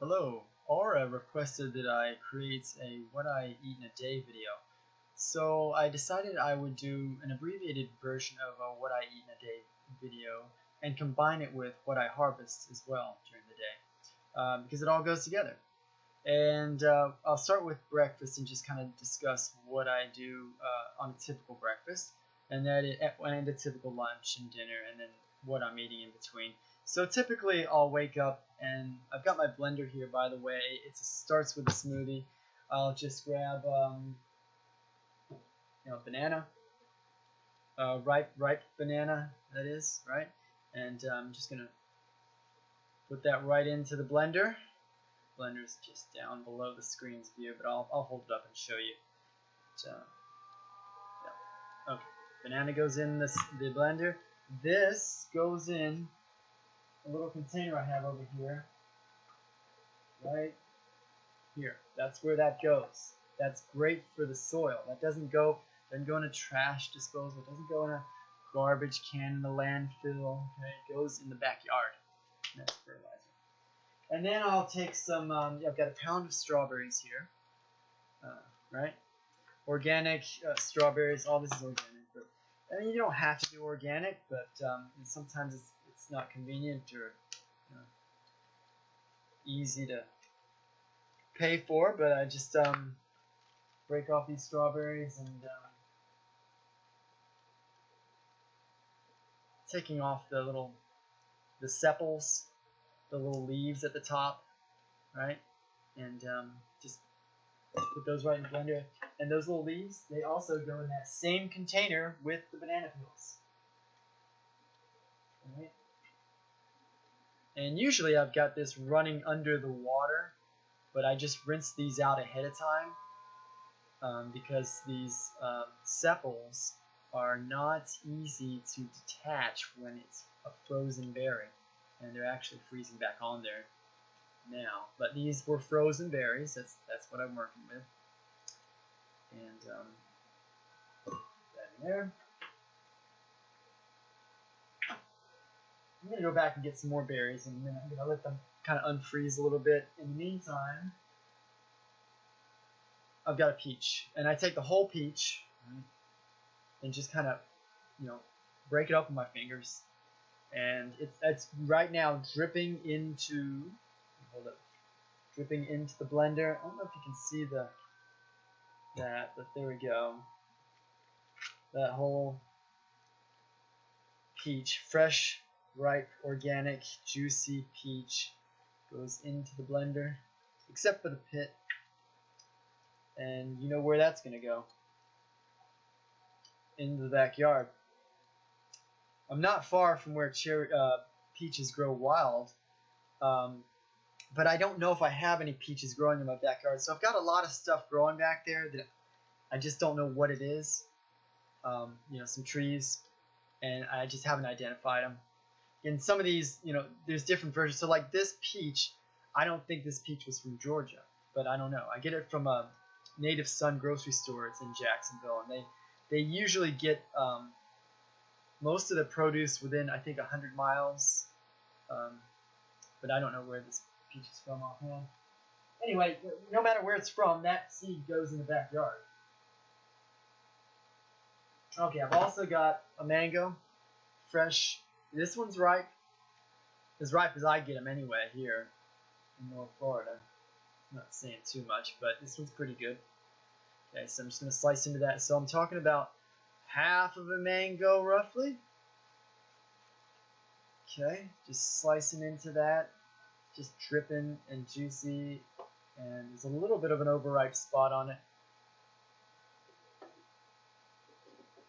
Hello, Aura requested that I create a what I eat in a day video. So I decided I would do an abbreviated version of a what I eat in a day video and combine it with what I harvest as well during the day because it all goes together. And I'll start with breakfast and just kind of discuss what I do on a typical breakfast, and a typical lunch and dinner, and then what I'm eating in between. So typically I'll wake up, and I've got my blender here, by the way. It starts with a smoothie. I'll just grab banana, ripe banana, that is, right? And I'm just gonna put that right into the blender. Blender's just down below the screen's view, but I'll hold it up and show you. So, yeah. Okay, banana goes in the blender. This goes in a little container I have over here, right here. That's where that goes. That's great for the soil. That doesn't go in a trash disposal. It doesn't go in a garbage can in the landfill. Okay, it goes in the backyard. And that's fertilizer. And then I'll take some, I've got a pound of strawberries here, right? Organic strawberries, all this is organic. But I mean, you don't have to do organic, but sometimes it's not convenient or easy to pay for. But I just break off these strawberries and taking off the sepals, the little leaves at the top, right? And just put those right in the blender. And those little leaves, they also go in that same container with the banana peels. All right. And usually I've got this running under the water, but I just rinse these out ahead of time because these sepals are not easy to detach when it's a frozen berry. And they're actually freezing back on there now. But these were frozen berries. That's what I'm working with. And put that in there. I'm going to go back and get some more berries in a minute. I'm going to let them kind of unfreeze a little bit. In the meantime, I've got a peach. And I take the whole peach, right, and just kind of, break it up with my fingers. And it's right now dripping into the blender. I don't know if you can see that, but there we go. That whole peach, fresh, ripe, organic, juicy peach goes into the blender, except for the pit. And you know where that's going to go. Into the backyard. I'm not far from where peaches grow wild, but I don't know if I have any peaches growing in my backyard. So I've got a lot of stuff growing back there that I just don't know what it is. Some trees, and I just haven't identified them. And some of these, there's different versions. So like this peach, I don't think this peach was from Georgia, but I don't know. I get it from a Native Son grocery store. It's in Jacksonville, and they usually get most of the produce within, I think, 100 miles. But I don't know where this peach is from offhand. Anyway, no matter where it's from, that seed goes in the backyard. Okay, I've also got a mango, fresh. This one's ripe. As ripe as I get them anyway here in North Florida. I'm not saying too much, but this one's pretty good. Okay, so I'm just going to slice into that. So I'm talking about half of a mango, roughly. Okay, just slicing into that, just dripping and juicy, and there's a little bit of an overripe spot on it.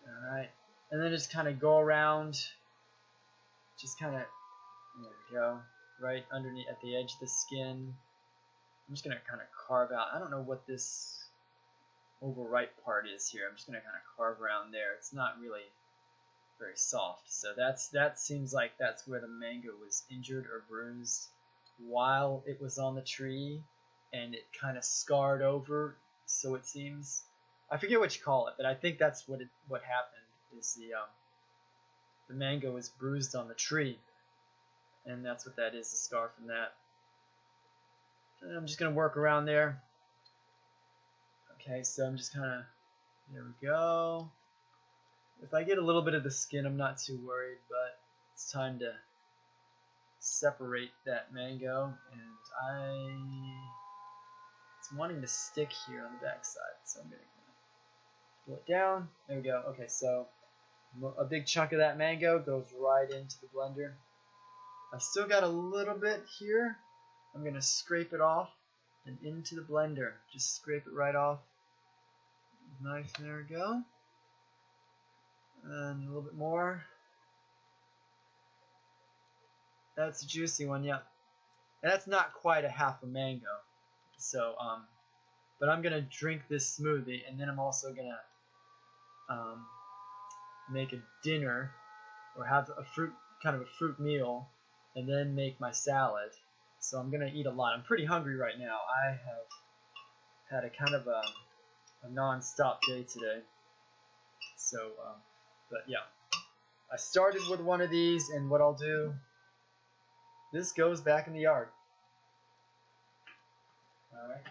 All right, and then just kind of go around, just kind of, there we go, right underneath at the edge of the skin. I'm just going to kind of carve out. I don't know what this overripe part is here. I'm just going to kind of carve around there. It's not really very soft. So that seems like that's where the mango was injured or bruised while it was on the tree, and it kind of scarred over, so it seems. I forget what you call it, but I think that's what happened is the mango was bruised on the tree, and that's what that is, a scar from that. And I'm just going to work around there. Okay, so I'm just kind of, there we go. If I get a little bit of the skin, I'm not too worried, but it's time to separate that mango, and it's wanting to stick here on the back side, so I'm going to pull it down. There we go. Okay, so a big chunk of that mango goes right into the blender. I still got a little bit here. I'm going to scrape it off and into the blender. Just scrape it right off. Nice, there we go. And a little bit more. That's a juicy one, yeah. And that's not quite a half a mango. So, but I'm gonna drink this smoothie, and then I'm also gonna make a dinner, or have a kind of a fruit meal, and then make my salad. So I'm gonna eat a lot. I'm pretty hungry right now. I have had a kind of a non-stop day today. So, but yeah, I started with one of these, and what I'll do, this goes back in the yard. All right.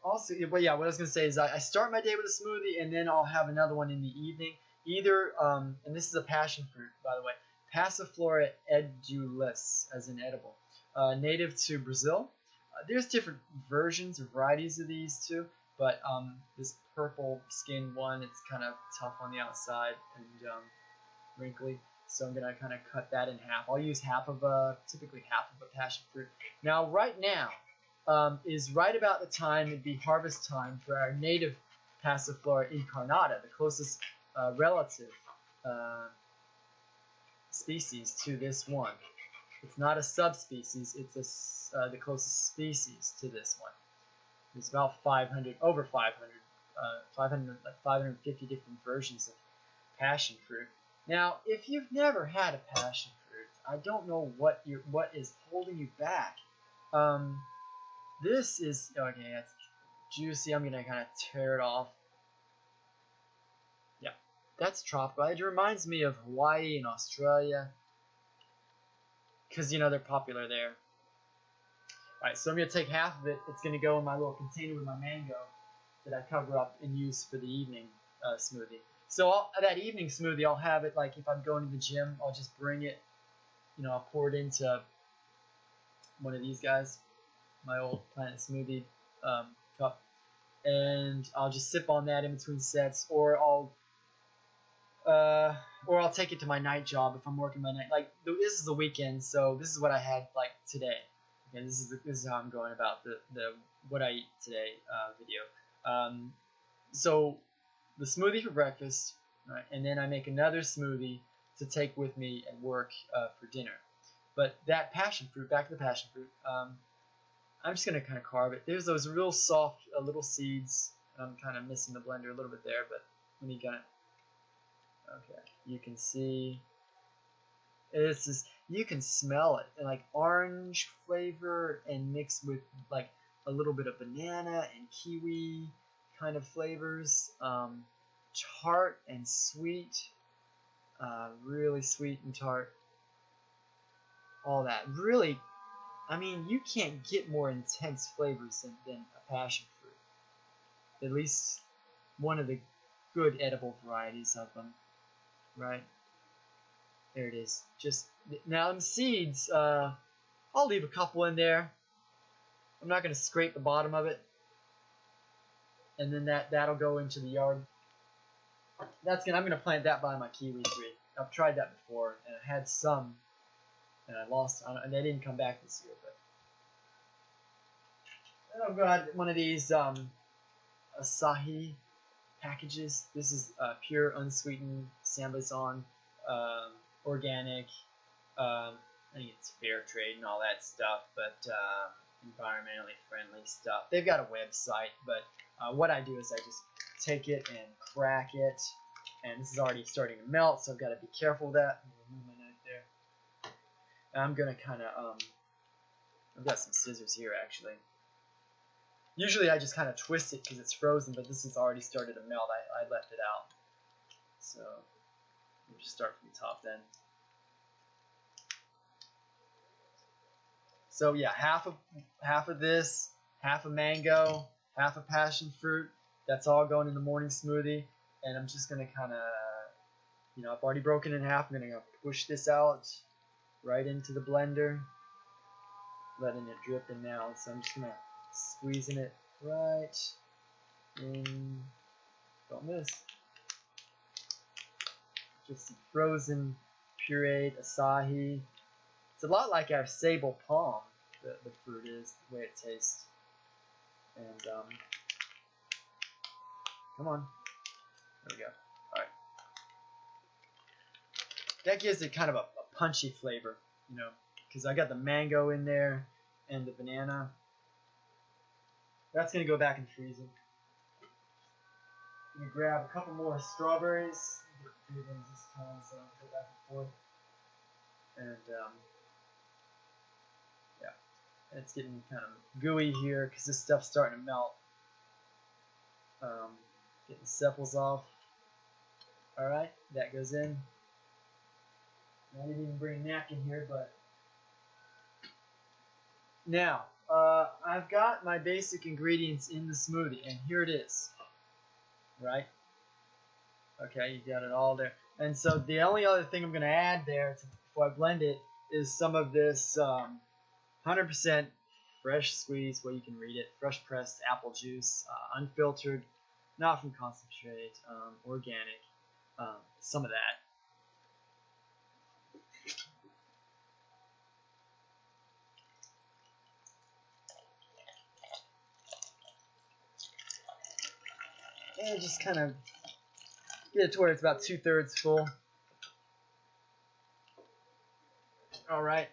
Also, but yeah, what I was gonna say is I start my day with a smoothie, and then I'll have another one in the evening. Either, and this is a passion fruit, by the way, Passiflora edulis, as in edible, native to Brazil. There's different versions or varieties of these too, but this purple skinned one, it's kind of tough on the outside and wrinkly. So I'm gonna kind of cut that in half. I'll use typically half of a passion fruit. Now, right now is right about the time, it'd be harvest time for our native Passiflora incarnata, the closest relative species to this one. It's not a subspecies, it's the closest species to this one. There's about over 500, like 550 different versions of passion fruit. Now, if you've never had a passion fruit, I don't know what is holding you back. This is, okay, it's juicy. I'm gonna kind of tear it off. Yeah, that's tropical. It reminds me of Hawaii and Australia, because they're popular there. Alright, so I'm gonna take half of it. It's gonna go in my little container with my mango that I cover up and use for the evening smoothie. So that evening smoothie, I'll have it, like if I'm going to the gym, I'll just bring it, I'll pour it into one of these guys, my old Planet Smoothie cup, and I'll just sip on that in between sets, or I'll take it to my night job if I'm working my night. Like, this is the weekend, so this is what I had like today. Okay, this is how I'm going about the what I eat today video. So the smoothie for breakfast, right, and then I make another smoothie to take with me at work for dinner. But that passion fruit, back to the passion fruit, I'm just going to kind of carve it. There's those real soft little seeds. I'm kind of missing the blender a little bit there, but when you kind of, okay, you can see, you can smell it, and like orange flavor and mixed with like a little bit of banana and kiwi kind of flavors, tart and sweet, really sweet and tart, all that. Really, I mean, you can't get more intense flavors than a passion fruit. At least one of the good edible varieties of them, right? There it is. Just now, them seeds, I'll leave a couple in there. I'm not going to scrape the bottom of it. And then that'll go into the yard. I'm going to plant that by my kiwi tree. I've tried that before, and I had some, and I lost, and they didn't come back this year. But then I've got one of these Asahi packages. This is pure unsweetened Sambazon, organic. I think it's fair trade and all that stuff, but environmentally friendly stuff. They've got a website, but what I do is I just take it and crack it, and this is already starting to melt, so I've got to be careful with that. Remove my knife there. And I'm gonna kind of I've got some scissors here actually. Usually I just kind of twist it because it's frozen, but this has already started to melt. I left it out, so we'll just start from the top then. So yeah, half of this, half a mango, half a passion fruit. That's all going in the morning smoothie. And I'm just gonna kind of, I've already broken it in half. I'm gonna push this out right into the blender, letting it drip in now. So I'm just gonna squeezing it right in. Don't miss. Just some frozen pureed acai. It's a lot like our sable palm, the fruit is, the way it tastes. And, come on. There we go. Alright. That gives it kind of a punchy flavor, because I got the mango in there and the banana. That's going to go back in the freezer. I'm going to grab a couple more strawberries. Get 3 of them this time, so I'll go back and forth. And, yeah, it's getting kind of gooey here because this stuff's starting to melt. Getting the sepals off. Alright, that goes in. I didn't even bring a napkin here, but now I've got my basic ingredients in the smoothie, and here it is. Right? Okay, you got it all there. And so the only other thing I'm going to add there before I blend it is some of this 100% fresh squeezed, well, you can read it, fresh pressed apple juice, unfiltered, not from concentrate, organic, some of that. And just kind of get it to where it's about 2/3 full. Alright.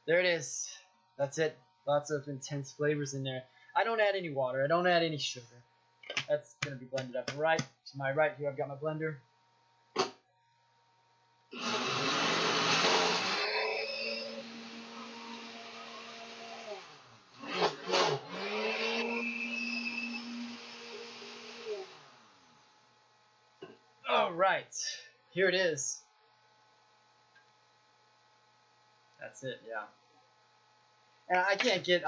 There it is. That's it. Lots of intense flavors in there. I don't add any water. I don't add any sugar. That's going to be blended up. Right to my right here, I've got my blender. Alright. Here it is. That's it, yeah. And I can't get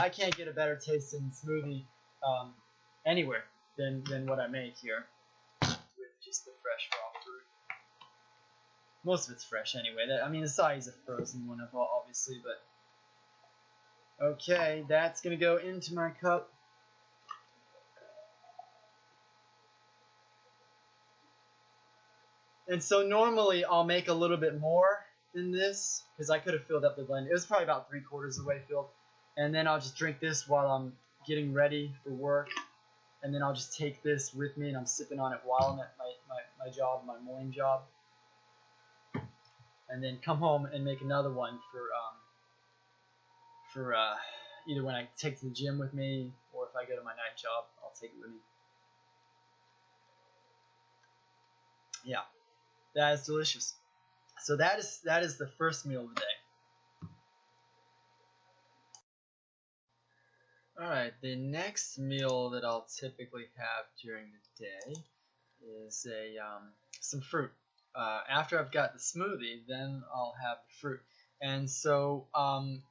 a better tasting smoothie anywhere than what I make here with just the fresh raw fruit. Most of it's fresh anyway. I mean, the acai is a frozen one, obviously, but okay, that's gonna go into my cup. And so normally I'll make a little bit more than this because I could have filled up the blender. It was probably about 3/4 of the way filled. And then I'll just drink this while I'm getting ready for work. And then I'll just take this with me and I'm sipping on it while I'm at my job, my morning job. And then come home and make another one for either when I take to the gym with me or if I go to my night job, I'll take it with me. Yeah, that is delicious. So that is the first meal of the day. Alright, the next meal that I'll typically have during the day is some fruit. After I've got the smoothie, then I'll have the fruit. And so I'm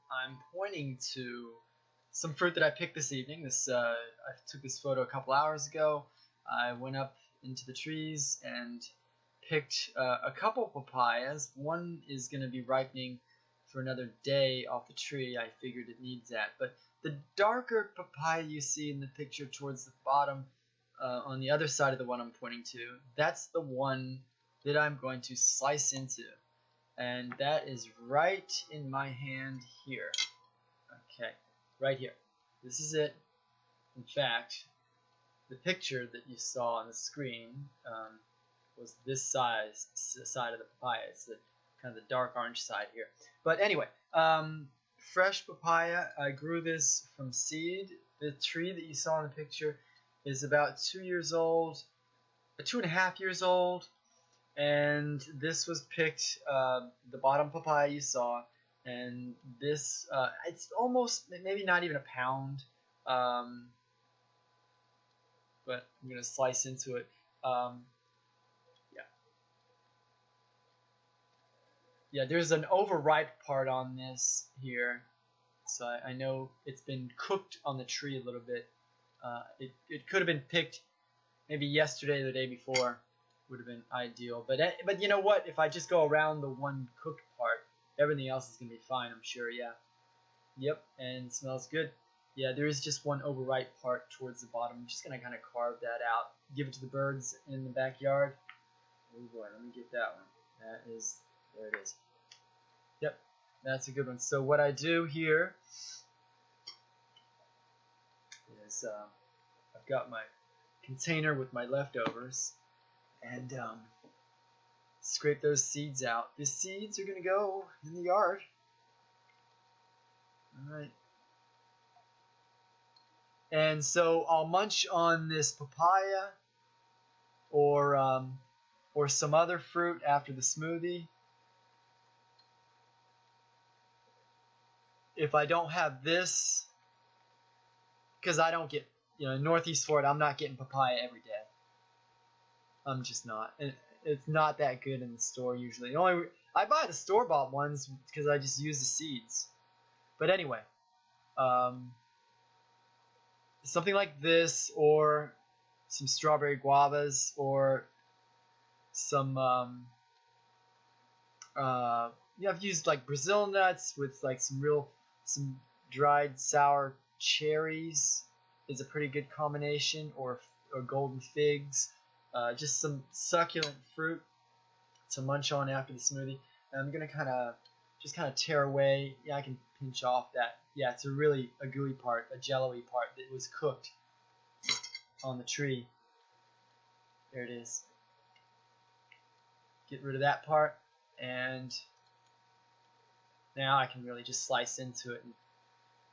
pointing to some fruit that I picked this evening. I took this photo a couple hours ago. I went up into the trees and picked a couple papayas. One is going to be ripening for another day off the tree. I figured it needs that. But the darker papaya you see in the picture towards the bottom, on the other side of the one I'm pointing to, that's the one that I'm going to slice into. And that is right in my hand here. Okay, right here. This is it. In fact, the picture that you saw on the screen was this side of the papaya. It's the kind of the dark orange side here. But anyway, fresh papaya. I grew this from seed. The tree that you saw in the picture is about 2 years old, 2.5 years old, and this was picked, the bottom papaya you saw, and this, it's almost, maybe not even a pound, but I'm going to slice into it. Yeah. yeah, there's an overripe part on this here, so I know it's been cooked on the tree a little bit. It could have been picked maybe yesterday or the day before, would have been ideal. But you know what? If I just go around the one cooked part, everything else is gonna be fine, I'm sure. Yeah. Yep, and it smells good. Yeah, there is just one overripe part towards the bottom. I'm just gonna kind of carve that out, give it to the birds in the backyard. Oh boy, let me get that one. There it is. Yep, that's a good one. So what I do here is I've got my container with my leftovers, and scrape those seeds out. The seeds are gonna go in the yard. All right. And so I'll munch on this papaya or some other fruit after the smoothie. If I don't have this, because I don't get, in Northeast Florida, I'm not getting papaya every day. I'm just not. It's not that good in the store usually. I buy the store-bought ones because I just use the seeds. But anyway, something like this, or some strawberry guavas, or some I've used like Brazil nuts with like some dried sour cherries is a pretty good combination, or golden figs, just some succulent fruit to munch on after the smoothie. And I'm gonna kind of tear away. Yeah, I can pinch off that. Yeah, it's a gooey part, a jello-y part that was cooked on the tree. There it is. Get rid of that part, and now I can really just slice into it and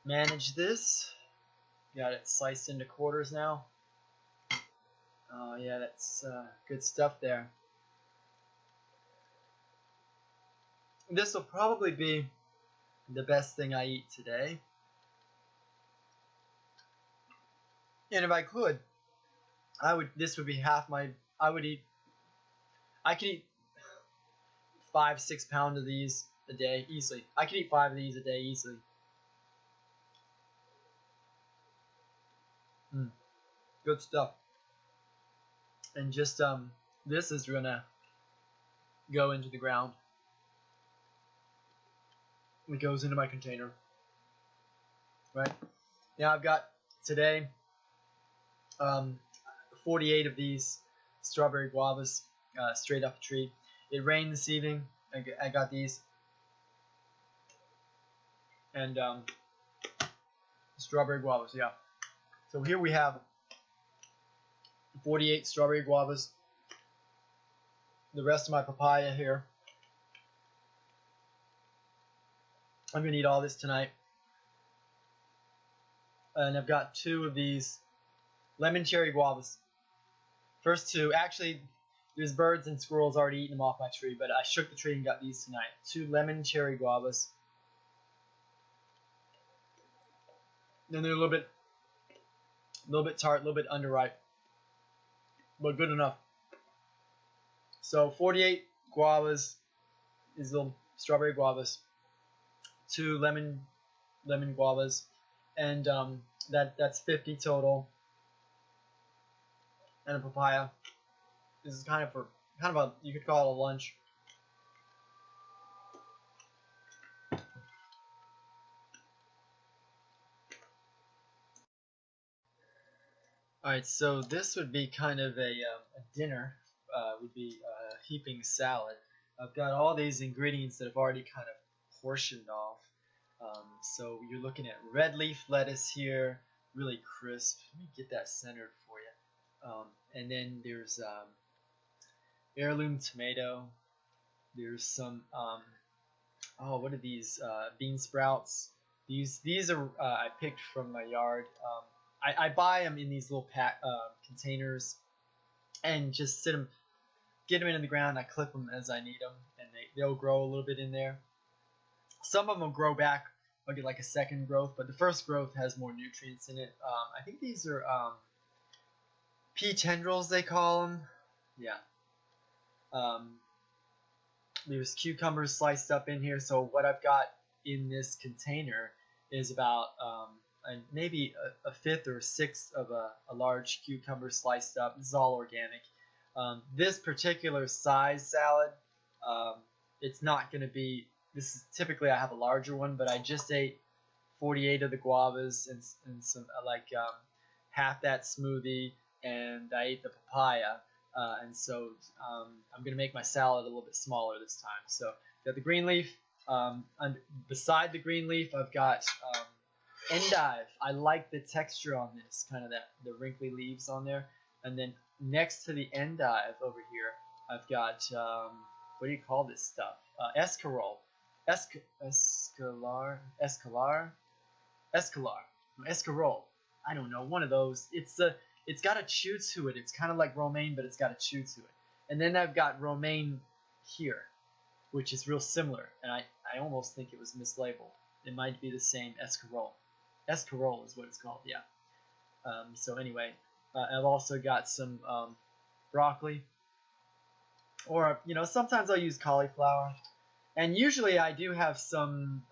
manage this. Got it sliced into quarters now. Oh yeah, that's good stuff there. This will probably be the best thing I eat today. And if I could, this would be half my, I could eat 5-6 pounds of these a day easily. I could eat 5 of these a day easily. Good stuff. And just this is gonna go into the ground. It goes into my container. Right? Now I've got today 48 of these strawberry guavas straight off the tree. It rained this evening. I got these. And strawberry guavas, yeah. So here we have 48 strawberry guavas. The rest of my papaya here. I'm going to eat all this tonight. And I've got 2 of these lemon cherry guavas. First 2, actually, there's birds and squirrels already eating them off my tree, but I shook the tree and got these tonight. 2 lemon cherry guavas. Then they're a little bit tart, a little bit underripe, but good enough. So 48 guavas, these little strawberry guavas, 2 lemon guavas, and that's 50 total, and a papaya. This is kind of a, you could call it a lunch. Alright, so this would be kind of a dinner, would be a heaping salad. I've got all these ingredients that I've already kind of portioned off. So you're looking at red leaf lettuce here, really crisp. Let me get that centered for you. And then there's heirloom tomato. There's some, what are these? Bean sprouts. These are I picked from my yard. I buy them in these little containers, and just get them into the ground. I clip them as I need them, and they'll grow a little bit in there. Some of them will grow back. I'll get like a second growth, but the first growth has more nutrients in it. I think these are pea tendrils, they call them. Yeah. there's cucumbers sliced up in here. So what I've got in this container is about maybe a fifth or a sixth of a large cucumber sliced up. This is all organic. This particular size salad, it's not going to be, this is typically I have a larger one, but I just ate 48 of the guavas and some half that smoothie, and I ate the papaya, and so I'm going to make my salad a little bit smaller this time. So got the green leaf. Beside the green leaf, I've got endive. I like the texture on this, kind of the wrinkly leaves on there. And then next to the endive over here, I've got what do you call this stuff? Escarole, escarole. I don't know, one of those. It's got a chew to it. It's kind of like romaine, but it's got a chew to it. And then I've got romaine here, which is real similar, and I almost think it was mislabeled. It might be the same escarole. Escarole is what it's called, yeah. So anyway, I've also got some broccoli, or sometimes I'll use cauliflower, and usually I do have some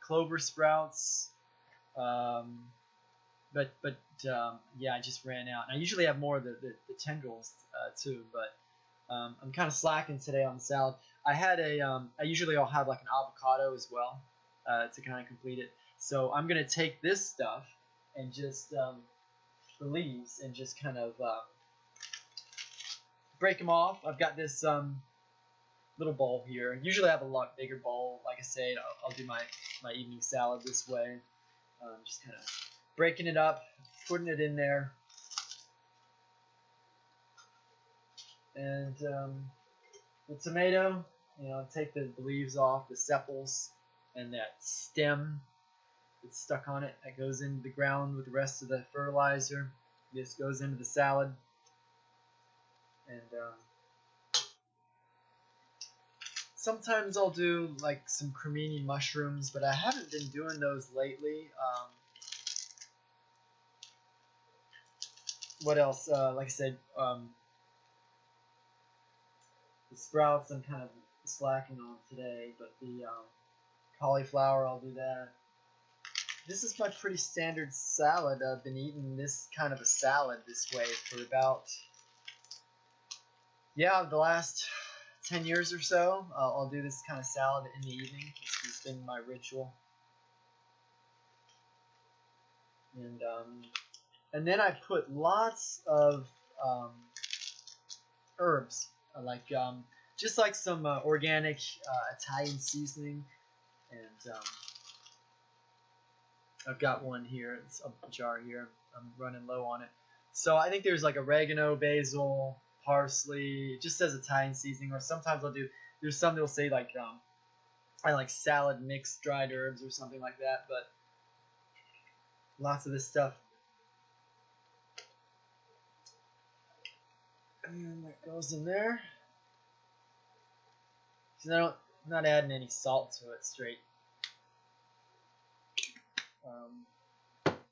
clover sprouts, but yeah, I just ran out. And I usually have more of the tendrils too, but I'm kind of slacking today on the salad. I usually I'll have like an avocado as well to kind of complete it. So I'm gonna take this stuff and just the leaves and just kind of break them off. I've got this little bowl here. Usually I have a lot bigger bowl. Like I said, I'll do my evening salad this way. Just kind of breaking it up, putting it in there, and the tomato. Take the leaves off, the sepals, and that stem that's stuck on it. That goes into the ground with the rest of the fertilizer. This goes into the salad. And sometimes I'll do like some cremini mushrooms, but I haven't been doing those lately. What else? Like I said, the sprouts I'm kind of slacking on today, but the cauliflower, I'll do that. This is my pretty standard salad. I've been eating this kind of a salad this way for about, the last 10 years or so. I'll do this kind of salad in the evening. It's been my ritual. And then I put lots of herbs, just like some organic Italian seasoning, and I've got one here. It's a jar here. I'm running low on it. So I think there's like oregano, basil, parsley. It just says Italian seasoning, or sometimes there's some that'll say like I like salad mixed dried herbs or something like that. But lots of this stuff. And that goes in there. So I'm not adding any salt to it straight.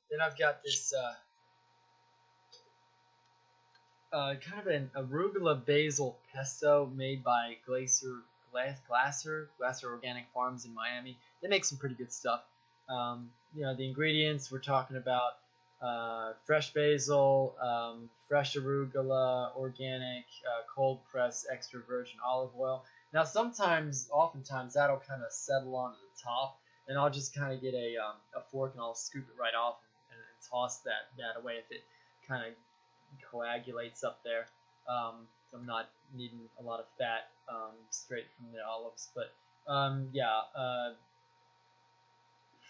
Then I've got this kind of an arugula basil pesto made by Glasser Organic Farms in Miami. They make some pretty good stuff. The ingredients we're talking about: fresh basil, fresh arugula, organic, cold pressed extra virgin olive oil. Now oftentimes that'll kind of settle onto the top, and I'll just kind of get a fork and I'll scoop it right off and toss that away if it kind of coagulates up there. So I'm not needing a lot of fat straight from the olives, but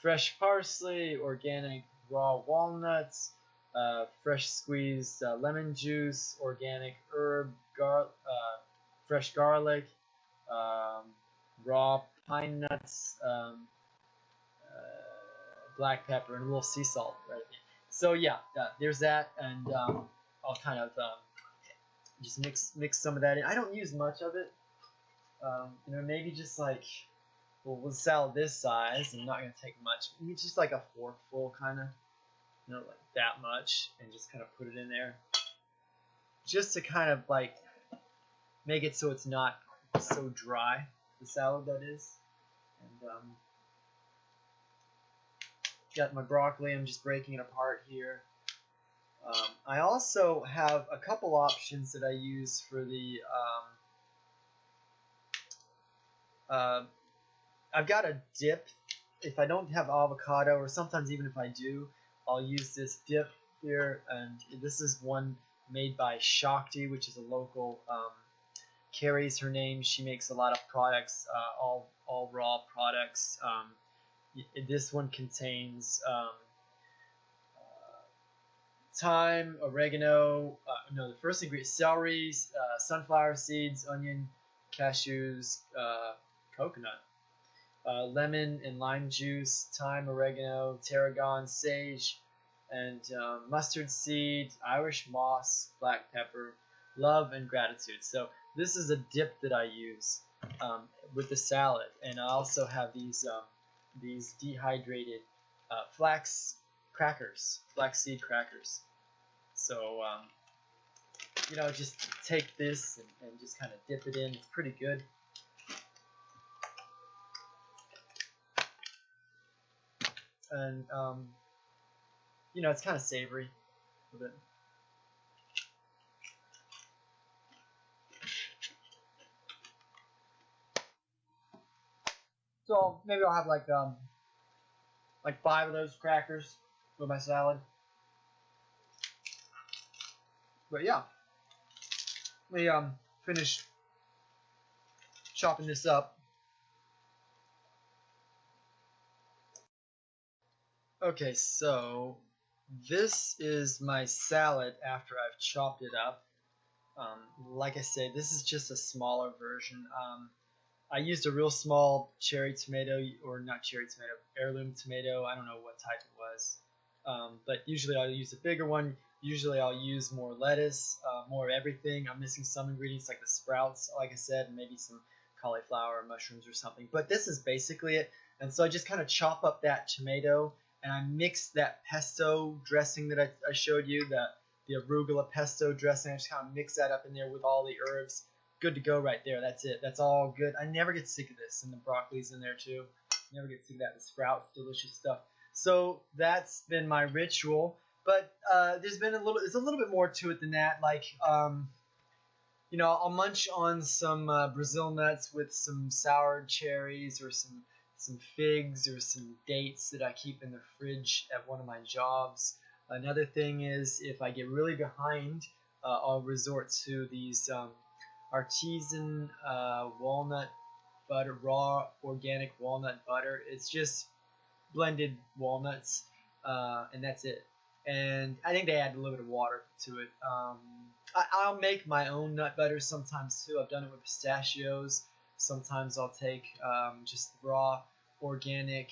fresh parsley, organic raw walnuts, fresh squeezed lemon juice, organic herb, fresh garlic, raw pine nuts, black pepper, and a little sea salt. Right. So there's that, and I'll kind of just mix some of that in. I don't use much of it. Maybe just like, with a salad this size, I'm not going to take much. Maybe just like a forkful, kind of, like that much, and just kind of put it in there, just to kind of like make it so it's not so dry. the salad that is. And got my broccoli. I'm just breaking it apart here. I also have a couple options that I use for the. I've got a dip. If I don't have avocado, or sometimes even if I do, I'll use this dip here. And this is one made by Shakti, which is a local. Carrie's her name. She makes a lot of products, all raw products. This one contains thyme, oregano. No, the first ingredient: celery, sunflower seeds, onion, cashews, coconut, lemon and lime juice, thyme, oregano, tarragon, sage, and mustard seed, Irish moss, black pepper, love, and gratitude. So this is a dip that I use with the salad, and I also have these dehydrated flax seed crackers. So just take this and just kind of dip it in. It's pretty good. And it's kind of savory a bit. So maybe I'll have like 5 of those crackers with my salad. But yeah, let me finish chopping this up. Okay, so this is my salad after I've chopped it up. Like I say, this is just a smaller version. I used a real small cherry tomato, or not cherry tomato, heirloom tomato. I don't know what type it was. But usually I'll use a bigger one. Usually I'll use more lettuce, more of everything. I'm missing some ingredients like the sprouts, like I said, and maybe some cauliflower or mushrooms or something. But this is basically it. And so I just kind of chop up that tomato, and I mix that pesto dressing that I showed you, the arugula pesto dressing. I just kind of mix that up in there with all the herbs. Good to go right there. That's it. That's all good. I never get sick of this, and the broccoli's in there too. Never get sick of that. The sprouts, delicious stuff. So that's been my ritual. But there's a little bit more to it than that. Like, I'll munch on some Brazil nuts with some sour cherries, or some figs, or some dates that I keep in the fridge at one of my jobs. Another thing is, if I get really behind, I'll resort to these artisan walnut butter, raw organic walnut butter. It's just blended walnuts, and that's it. And I think they add a little bit of water to it. I'll make my own nut butter sometimes too. I've done it with pistachios. Sometimes I'll take just raw organic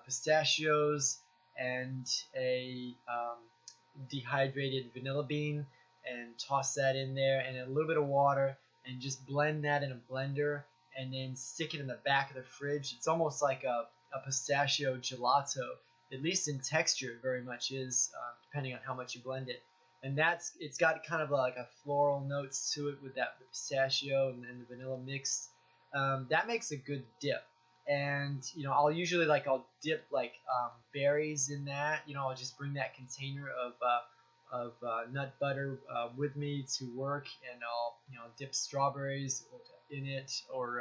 pistachios and a dehydrated vanilla bean, and toss that in there, and a little bit of water, and just blend that in a blender, and then stick it in the back of the fridge. It's almost like a pistachio gelato, at least in texture. It very much is, depending on how much you blend it. And it's got kind of like a floral notes to it with the pistachio and the vanilla mixed. That makes a good dip. And I'll usually I'll dip berries in that. I'll just bring that container of nut butter with me to work, and I'll dip strawberries in it, or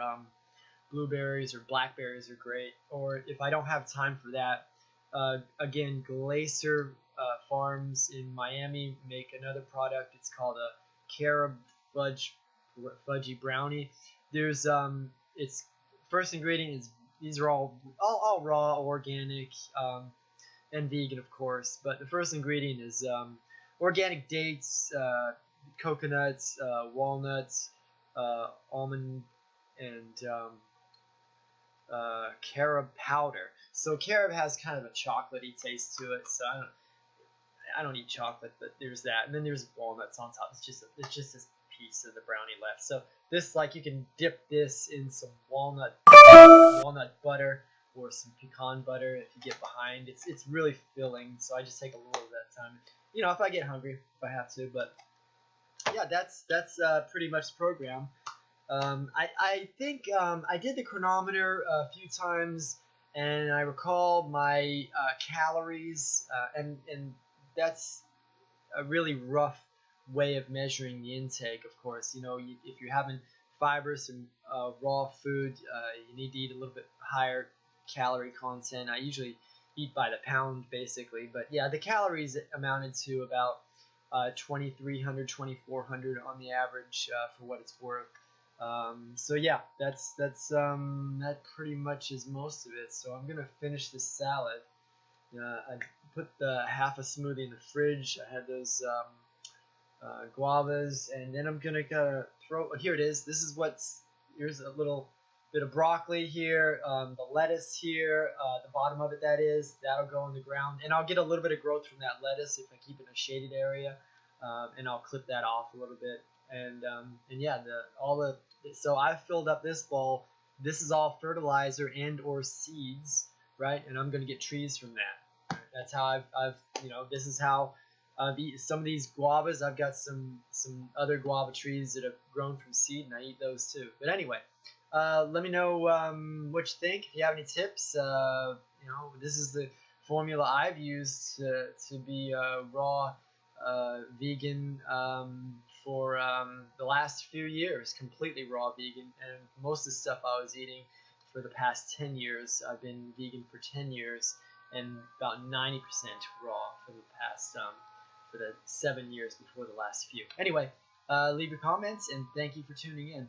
blueberries or blackberries are great. Or if I don't have time for that, again, Glacier Farms in Miami make another product. It's called a carob fudgy brownie. There's its first ingredient is, these are all raw, organic, and vegan, of course. But the first ingredient is organic dates, coconuts, walnuts, almond, and carob powder. So carob has kind of a chocolatey taste to it. So I don't eat chocolate, but there's that, and then there's walnuts on top. It's just this piece of the brownie left. So this, you can dip this in some walnut butter, or some pecan butter if you get behind. It's really filling, so I just take a little of that time. If I get hungry, if I have to. But yeah, that's pretty much the program. I think I did the chronometer a few times, and I recall my calories, and that's a really rough way of measuring the intake. Of course, if you're having fibrous and raw food, you need to eat a little bit higher calorie content. I usually eat by the pound, basically, but yeah, the calories amounted to about 2,300, 2,400 on the average for what it's worth. So yeah, that pretty much is most of it. So I'm gonna finish this salad. I put the half a smoothie in the fridge. I had those guavas, and then I'm gonna throw. Here it is. Here's a little bit of broccoli here. The lettuce here, the bottom of it, that'll go in the ground, and I'll get a little bit of growth from that lettuce if I keep it in a shaded area, and I'll clip that off a little bit. And yeah, so I've filled up this bowl. This is all fertilizer and or seeds, right? And I'm gonna get trees from that. That's how I've this is how some of these guavas. I've got some other guava trees that have grown from seed, and I eat those too. But anyway, let me know what you think. If you have any tips, this is the formula I've used to be raw vegan for the last few years, completely raw vegan, and most of the stuff I was eating for the past 10 years, I've been vegan for 10 years, and about 90% raw for the past for the 7 years before the last few. Anyway, leave your comments, and thank you for tuning in.